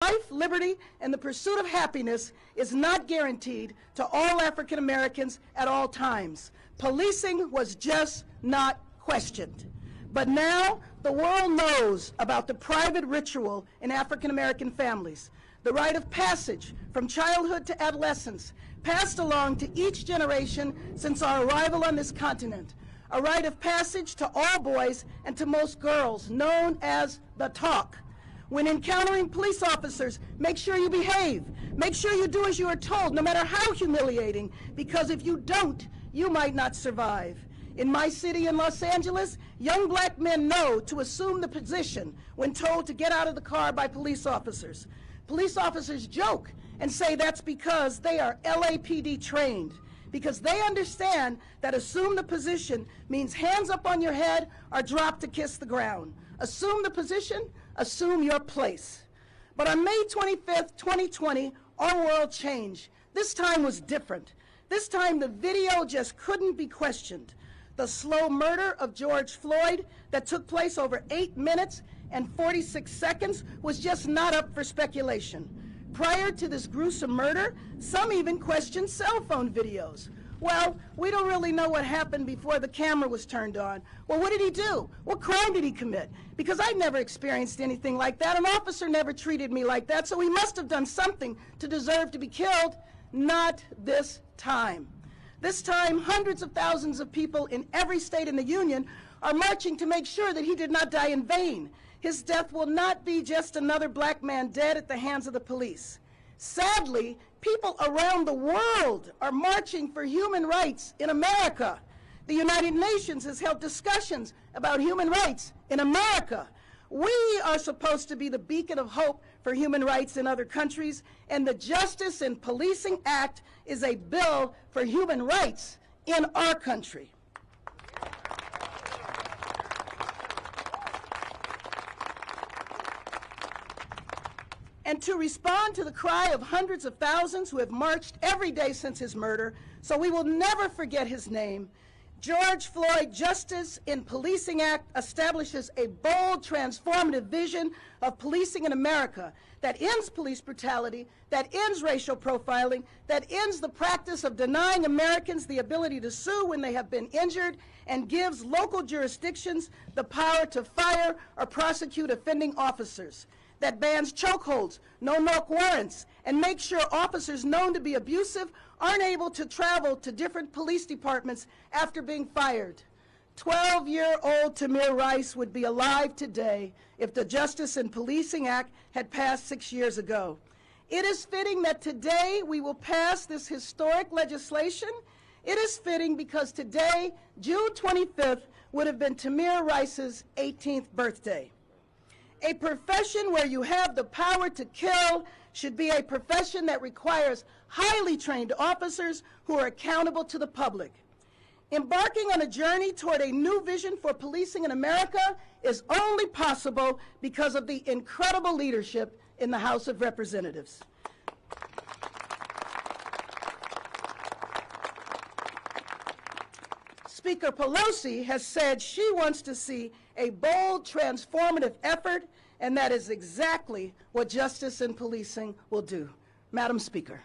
life, liberty, and the pursuit of happiness is not guaranteed to all African Americans at all times. Policing was just not questioned. But now the world knows about the private ritual in African American families, the rite of passage from childhood to adolescence, passed along to each generation since our arrival on this continent, a rite of passage to all boys and to most girls, known as the talk. When encountering police officers, make sure you behave. Make sure you do as you are told, no matter how humiliating, because if you don't, you might not survive. In my city in Los Angeles, young black men know to assume the position when told to get out of the car by police officers. Police officers joke and say that's because they are LAPD trained, because they understand that assume the position means hands up on your head or drop to kiss the ground. Assume the position, assume your place. But on May 25th, 2020, our world changed. This time was different. This time the video just couldn't be questioned. The slow murder of George Floyd that took place over 8 minutes and 46 seconds was just not up for speculation. Prior to this gruesome murder, some even questioned cell phone videos. Well, we don't really know what happened before the camera was turned on. Well, what did he do? What crime did he commit? Because I never experienced anything like that. An officer never treated me like that, so he must have done something to deserve to be killed. Not this time. This time, hundreds of thousands of people in every state in the Union are marching to make sure that he did not die in vain. His death will not be just another black man dead at the hands of the police. Sadly, people around the world are marching for human rights in America. The United Nations has held discussions about human rights in America. We are supposed to be the beacon of hope for human rights in other countries, and the Justice in Policing Act is a bill for human rights in our country. And to respond to the cry of hundreds of thousands who have marched every day since his murder, so we will never forget his name, George Floyd Justice in Policing Act establishes a bold, transformative vision of policing in America that ends police brutality, that ends racial profiling, that ends the practice of denying Americans the ability to sue when they have been injured, and gives local jurisdictions the power to fire or prosecute offending officers, that bans chokeholds, no-knock warrants, and makes sure officers known to be abusive aren't able to travel to different police departments after being fired. 12-year-old Tamir Rice would be alive today if the Justice in Policing Act had passed 6 years ago. It is fitting that today we will pass this historic legislation. It is fitting because today, June 25th, would have been Tamir Rice's 18th birthday. A profession where you have the power to kill should be a profession that requires highly trained officers who are accountable to the public. Embarking on a journey toward a new vision for policing in America is only possible because of the incredible leadership in the House of Representatives. Speaker Pelosi has said she wants to see a bold, transformative effort, and that is exactly what Justice in Policing will do. Madam Speaker.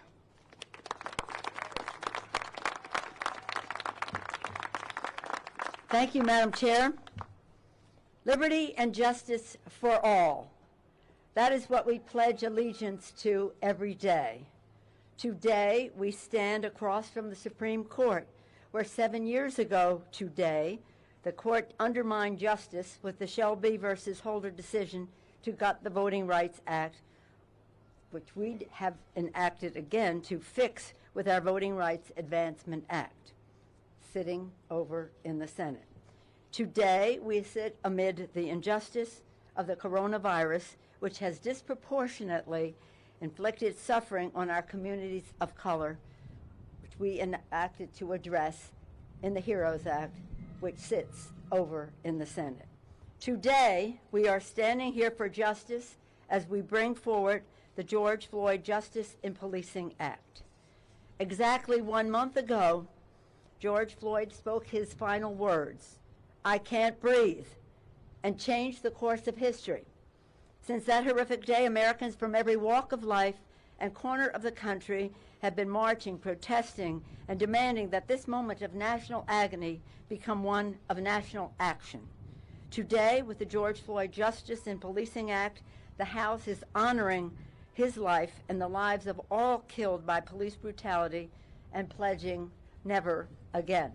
Thank you, Madam Chair. Liberty and justice for all. That is what we pledge allegiance to every day. Today, we stand across from the Supreme Court, where 7 years ago today, the court undermined justice with the Shelby versus Holder decision to gut the Voting Rights Act, which we have enacted again to fix with our Voting Rights Advancement Act, sitting over in the Senate. Today, we sit amid the injustice of the coronavirus, which has disproportionately inflicted suffering on our communities of color, which we enacted to address in the HEROES Act, which sits over in the Senate. Today, we are standing here for justice as we bring forward the George Floyd Justice in Policing Act. Exactly 1 month ago, George Floyd spoke his final words, "I can't breathe," and changed the course of history. Since that horrific day, Americans from every walk of life and corner of the country have been marching, protesting, and demanding that this moment of national agony become one of national action. Today, with the George Floyd Justice in Policing Act, the House is honoring his life and the lives of all killed by police brutality and pledging never again.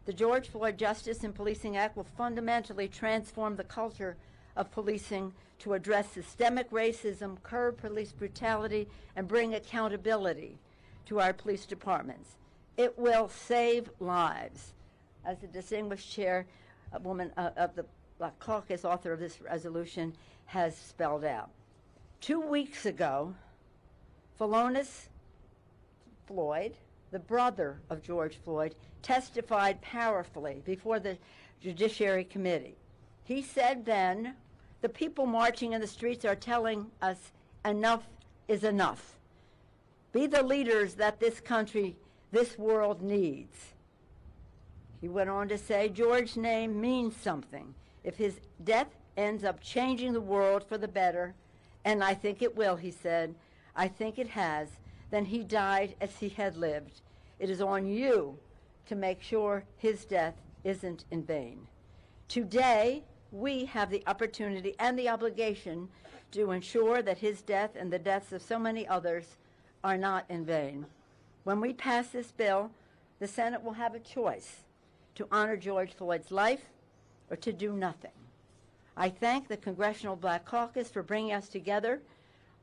The George Floyd Justice in Policing Act will fundamentally transform the culture of policing to address systemic racism, curb police brutality, and bring accountability to our police departments. It will save lives, as the distinguished chairwoman of the Black Caucus, author of this resolution, has spelled out. 2 weeks ago, Philonise Floyd, the brother of George Floyd, testified powerfully before the Judiciary Committee. He said then, the people marching in the streets are telling us enough is enough. Be the leaders that this country, this world needs. He went on to say, George's name means something. If his death ends up changing the world for the better, and I think it will, he said, I think it has, then he died as he had lived. It is on you to make sure his death isn't in vain. Today, we have the opportunity and the obligation to ensure that his death and the deaths of so many others are not in vain. When we pass this bill, the Senate will have a choice to honor George Floyd's life or to do nothing. I thank the Congressional Black Caucus for bringing us together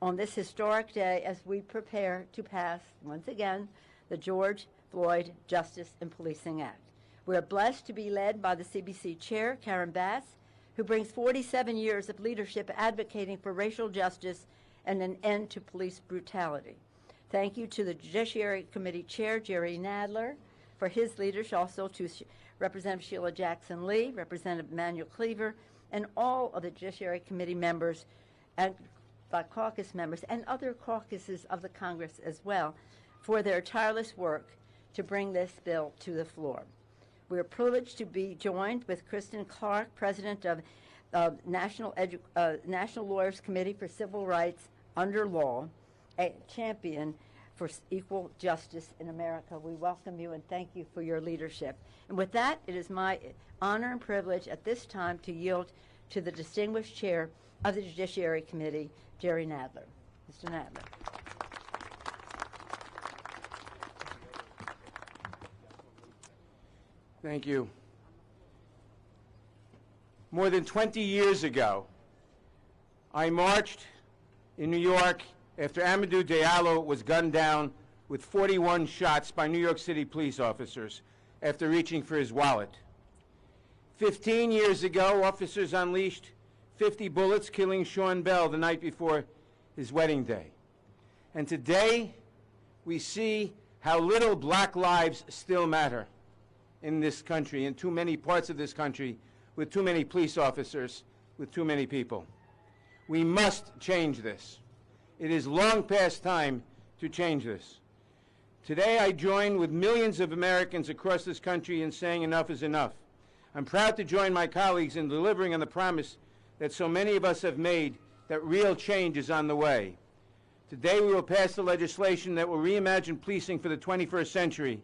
on this historic day as we prepare to pass, once again, the George Floyd Justice in Policing Act. We are blessed to be led by the CBC Chair, Karen Bass, who brings 47 years of leadership advocating for racial justice and an end to police brutality. Thank you to the Judiciary Committee Chair, Jerry Nadler, for his leadership, also to Representative Sheila Jackson Lee, Representative Emmanuel Cleaver, and all of the Judiciary Committee members and Black Caucus members and other caucuses of the Congress as well for their tireless work to bring this bill to the floor. We are privileged to be joined with Kristen Clark, President of National Lawyers Committee for Civil Rights Under Law, a champion for equal justice in America. We welcome you and thank you for your leadership. And with that, it is my honor and privilege at this time to yield to the distinguished chair of the Judiciary Committee, Jerry Nadler. Mr. Nadler. Thank you. More than 20 years ago, I marched in New York after Amadou Diallo was gunned down with 41 shots by New York City police officers after reaching for his wallet. 15 years ago, officers unleashed 50 bullets, killing Sean Bell the night before his wedding day. And today, we see how little black lives still matter in this country, in too many parts of this country, with too many police officers, with too many people. We must change this. It is long past time to change this. Today, I join with millions of Americans across this country in saying enough is enough. I'm proud to join my colleagues in delivering on the promise that so many of us have made, that real change is on the way. Today, we will pass the legislation that will reimagine policing for the 21st century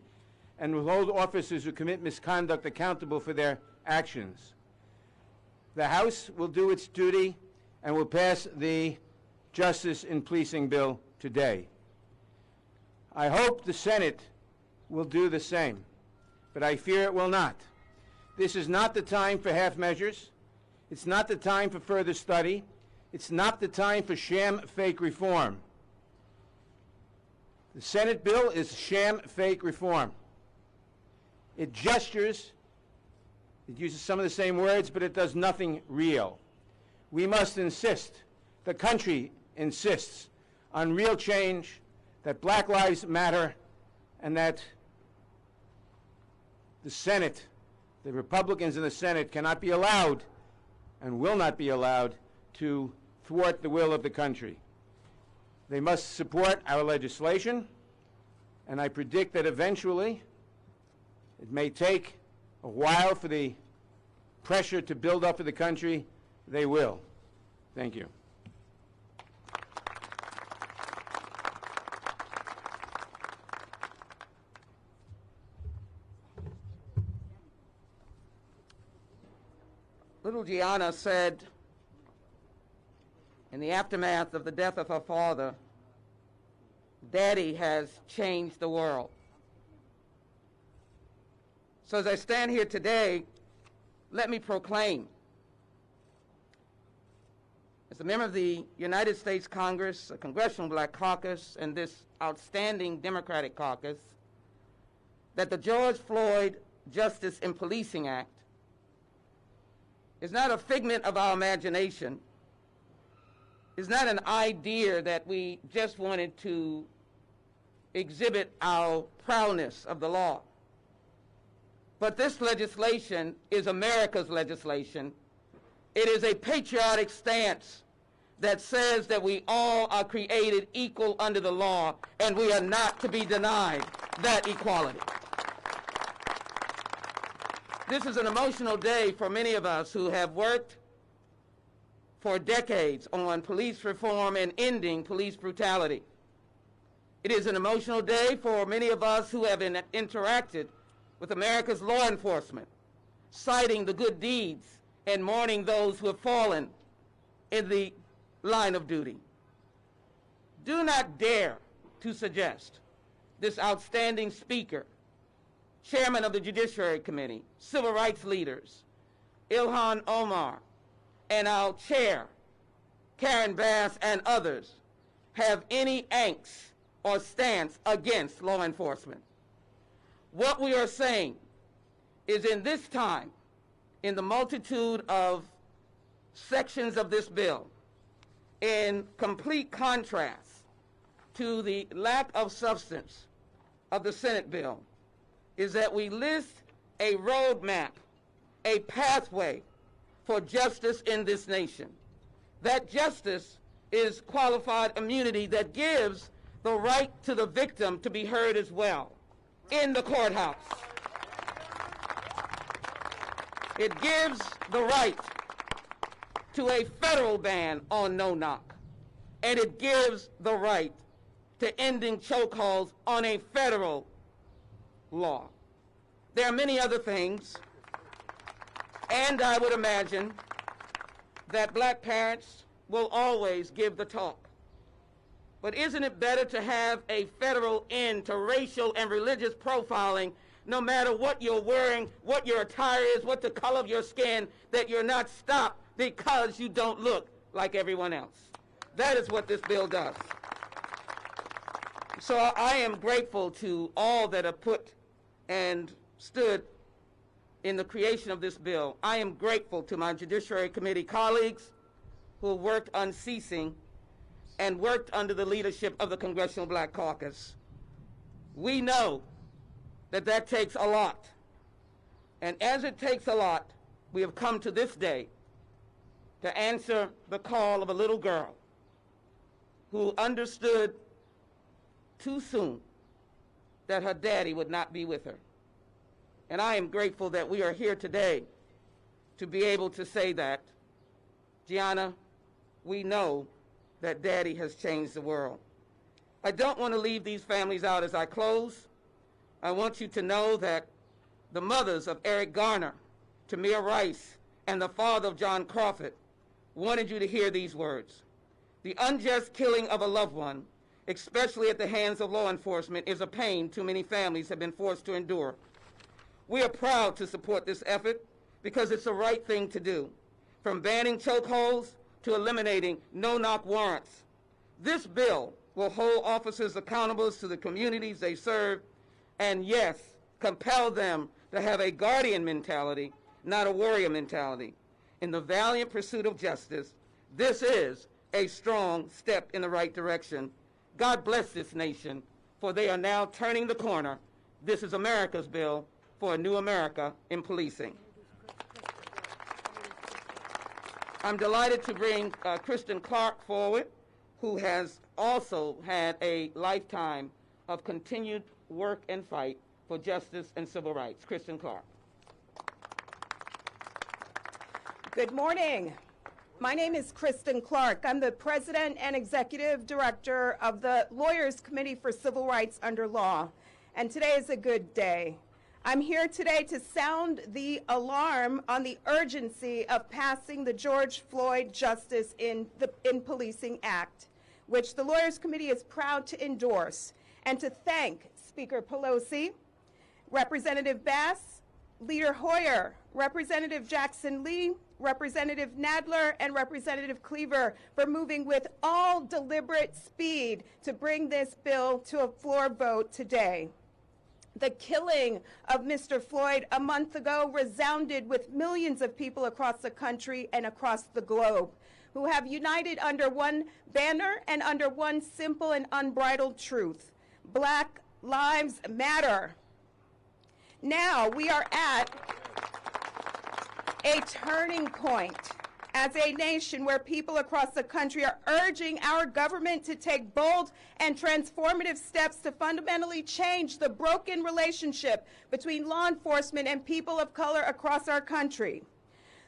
and will hold officers who commit misconduct accountable for their actions. The House will do its duty and will pass the Justice in Policing bill today. I hope the Senate will do the same, but I fear it will not. This is not the time for half measures. It's not the time for further study. It's not the time for sham fake reform. The Senate bill is sham fake reform. It gestures, it uses some of the same words, but it does nothing real. We must insist, the country insists, on real change, that Black Lives Matter, and that the Senate, the Republicans in the Senate, cannot be allowed and will not be allowed to thwart the will of the country. They must support our legislation, and I predict that eventually, it may take a while for the pressure to build up for the country, they will. Thank you. Little Gianna said, in the aftermath of the death of her father, Daddy has changed the world. So as I stand here today, let me proclaim, as a member of the United States Congress, the Congressional Black Caucus, and this outstanding Democratic caucus, that the George Floyd Justice in Policing Act is not a figment of our imagination, is not an idea that we just wanted to exhibit our proudness of the law. But this legislation is America's legislation. It is a patriotic stance that says that we all are created equal under the law, and we are not to be denied that equality. This is an emotional day for many of us who have worked for decades on police reform and ending police brutality. It is an emotional day for many of us who have interacted with America's law enforcement, citing the good deeds and mourning those who have fallen in the line of duty. Do not dare to suggest this outstanding speaker, chairman of the Judiciary Committee, civil rights leaders, Ilhan Omar, and our chair, Karen Bass, and others, have any angst or stance against law enforcement. What we are saying is, in this time, in the multitude of sections of this bill, in complete contrast to the lack of substance of the Senate bill, is that we list a roadmap, a pathway for justice in this nation. That justice is qualified immunity that gives the right to the victim to be heard as well in the courthouse. It gives the right to a federal ban on no-knock, and it gives the right to ending chokeholds on a federal law. There are many other things, and I would imagine that black parents will always give the talk. But isn't it better to have a federal end to racial and religious profiling, no matter what you're wearing, what your attire is, what the color of your skin, that you're not stopped because you don't look like everyone else? That is what this bill does. So I am grateful to all that have put and stood in the creation of this bill. I am grateful to my Judiciary Committee colleagues who have worked unceasing and worked under the leadership of the Congressional Black Caucus. We know that that takes a lot. And as it takes a lot, we have come to this day to answer the call of a little girl who understood too soon that her daddy would not be with her. And I am grateful that we are here today to be able to say that, Gianna, we know that Daddy has changed the world. I don't want to leave these families out as I close. I want you to know that the mothers of Eric Garner, Tamir Rice, and the father of John Crawford wanted you to hear these words. The unjust killing of a loved one, especially at the hands of law enforcement, is a pain too many families have been forced to endure. We are proud to support this effort because it's the right thing to do, from banning chokeholds to eliminating no-knock warrants. This bill will hold officers accountable to the communities they serve, and yes, compel them to have a guardian mentality, not a warrior mentality. In the valiant pursuit of justice, this is a strong step in the right direction. God bless this nation, for they are now turning the corner. This is America's bill for a new America in policing. I'm delighted to bring Kristen Clark forward, who has also had a lifetime of continued work and fight for justice and civil rights. Kristen Clark. Good morning. My name is Kristen Clark. I'm the President and Executive Director of the Lawyers Committee for Civil Rights Under Law, and today is a good day. I'm here today to sound the alarm on the urgency of passing the George Floyd Justice in Policing Act, which the Lawyers Committee is proud to endorse, and to thank Speaker Pelosi, Representative Bass, Leader Hoyer, Representative Jackson Lee, Representative Nadler, and Representative Cleaver for moving with all deliberate speed to bring this bill to a floor vote today. The killing of Mr. Floyd a month ago resounded with millions of people across the country and across the globe who have united under one banner and under one simple and unbridled truth: Black Lives Matter. Now we are at a turning point as a nation where people across the country are urging our government to take bold and transformative steps to fundamentally change the broken relationship between law enforcement and people of color across our country.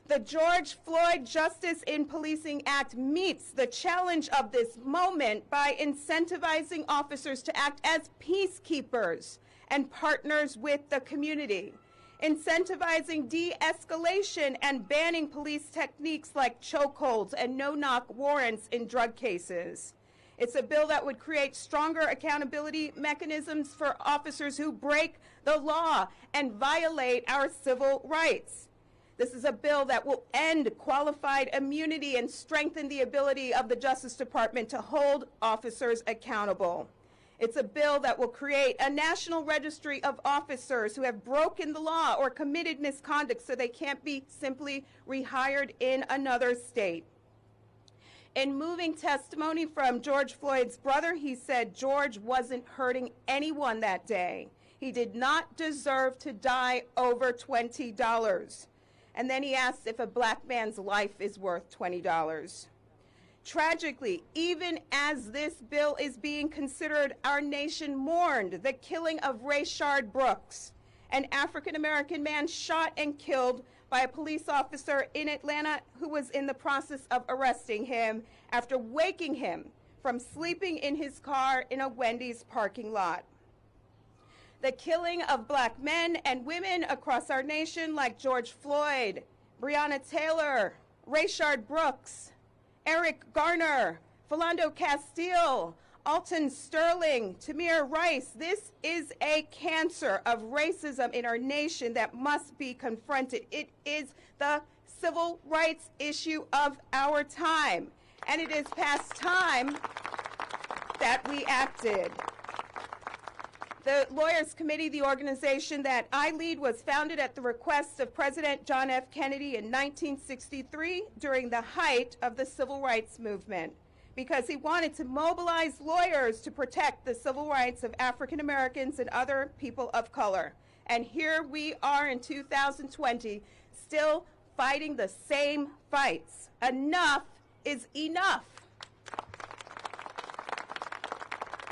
The George Floyd Justice in Policing Act meets the challenge of this moment by incentivizing officers to act as peacekeepers and partners with the community, incentivizing de-escalation and banning police techniques like chokeholds and no-knock warrants in drug cases. It's a bill that would create stronger accountability mechanisms for officers who break the law and violate our civil rights. This is a bill that will end qualified immunity and strengthen the ability of the Justice Department to hold officers accountable. It's a bill that will create a national registry of officers who have broken the law or committed misconduct so they can't be simply rehired in another state. In moving testimony from George Floyd's brother, he said George wasn't hurting anyone that day. He did not deserve to die over $20. And then he asked if a black man's life is worth $20. Tragically, even as this bill is being considered, our nation mourned the killing of Rayshard Brooks, an African-American man shot and killed by a police officer in Atlanta who was in the process of arresting him after waking him from sleeping in his car in a Wendy's parking lot. The killing of black men and women across our nation like George Floyd, Breonna Taylor, Rayshard Brooks, Eric Garner, Philando Castile, Alton Sterling, Tamir Rice. This is a cancer of racism in our nation that must be confronted. It is the civil rights issue of our time, and it is past time that we acted. The Lawyers Committee, the organization that I lead, was founded at the request of President John F. Kennedy in 1963 during the height of the Civil Rights Movement, because he wanted to mobilize lawyers to protect the civil rights of African Americans and other people of color. And here we are in 2020, still fighting the same fights. Enough is enough.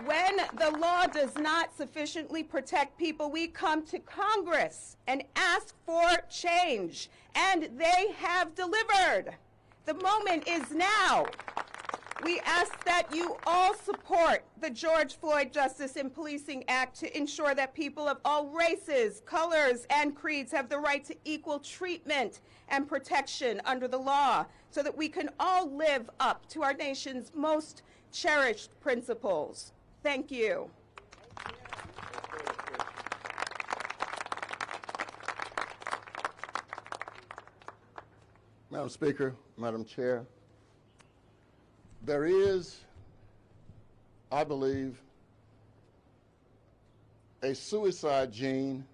When the law does not sufficiently protect people, we come to Congress and ask for change, and they have delivered. The moment is now. We ask that you all support the George Floyd Justice in Policing Act to ensure that people of all races, colors, and creeds have the right to equal treatment and protection under the law, so that we can all live up to our nation's most cherished principles. Thank you. Madam Speaker, Madam Chair, there is, I believe, a suicide gene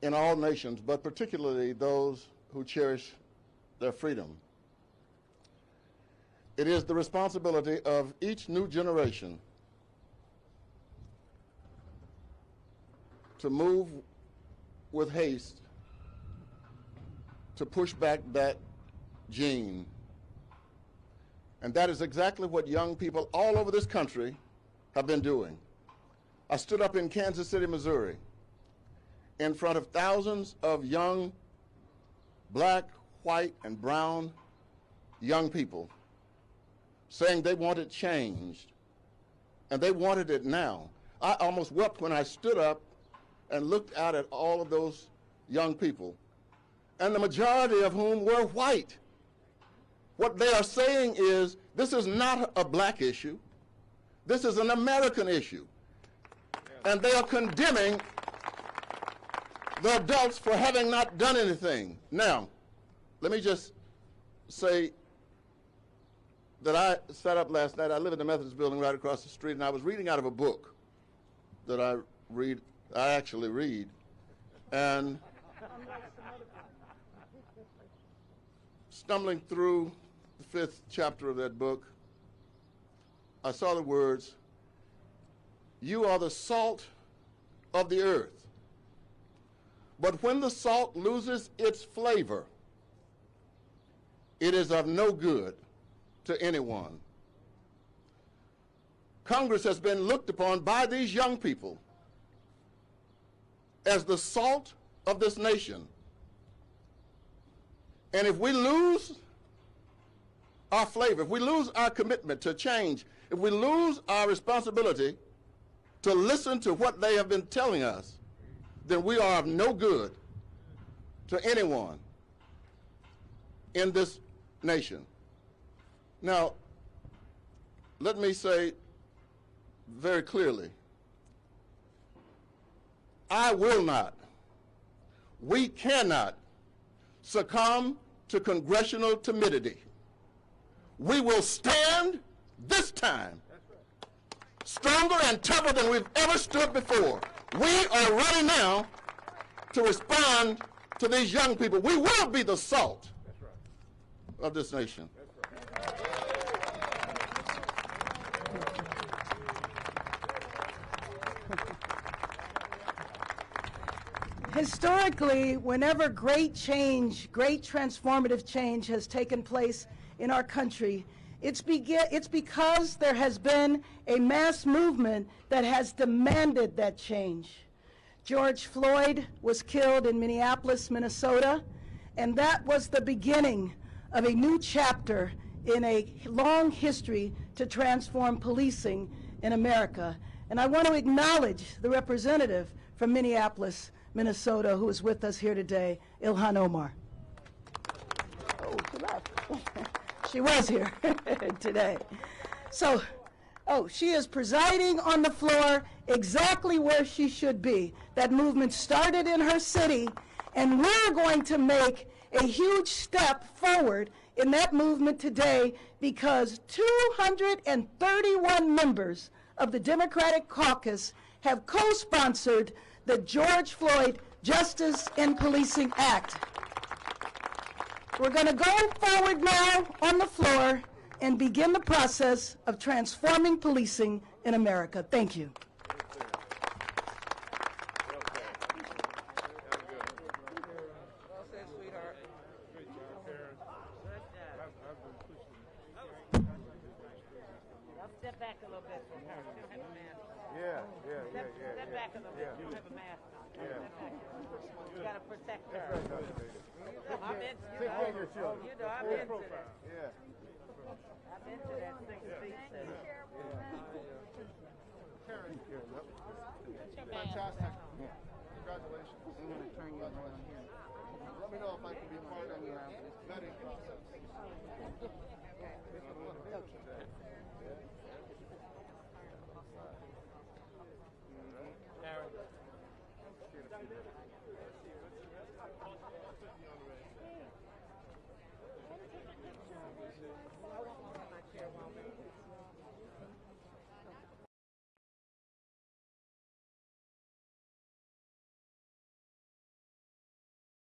in all nations, but particularly those who cherish their freedom. It is the responsibility of each new generation to move with haste to push back that gene. And that is exactly what young people all over this country have been doing. I stood up in Kansas City, Missouri, in front of thousands of young black, white and brown young people saying they wanted changed, and they wanted it now. I almost wept when I stood up and looked out at all of those young people, and the majority of whom were white. What they are saying is, this is not a black issue. This is an American issue. And they are condemning the adults for having not done anything. Now, let me just say that I sat up last night. I live in the Methodist building right across the street, and I was reading out of a book that I actually read, and stumbling through the 5th chapter of that book, I saw the words, "You are the salt of the earth. But when the salt loses its flavor, it is of no good to anyone." Congress has been looked upon by these young people as the salt of this nation. And if we lose our flavor, if we lose our commitment to change, if we lose our responsibility to listen to what they have been telling us, then we are of no good to anyone in this nation. Now, let me say very clearly, I will not, we cannot succumb to congressional timidity. We will stand this time stronger and tougher than we've ever stood before. We are ready now to respond to these young people. We will be the salt of this nation. Historically, whenever great change, great transformative change has taken place in our country, it's because there has been a mass movement that has demanded that change. George Floyd was killed in Minneapolis, Minnesota, and that was the beginning of a new chapter in a long history to transform policing in America. And I want to acknowledge the representative from Minneapolis, Minnesota, who is with us here today, Ilhan Omar. Oh, she left. She was here today. So, she is presiding on the floor exactly where she should be. That movement started in her city, and we're going to make a huge step forward in that movement today because 231 members of the Democratic caucus have co-sponsored the George Floyd Justice in Policing Act. We're going to go forward now on the floor and begin the process of transforming policing in America. Thank you. Step back a little bit from her. She don't have a mask on. Step back a little bit. She don't have a mask on. Step back. You got to protect her. I'm into that. I'm into that. I'm into that 6 feet thing. Fantastic. Congratulations. Let me know if I can be part of the vetting process.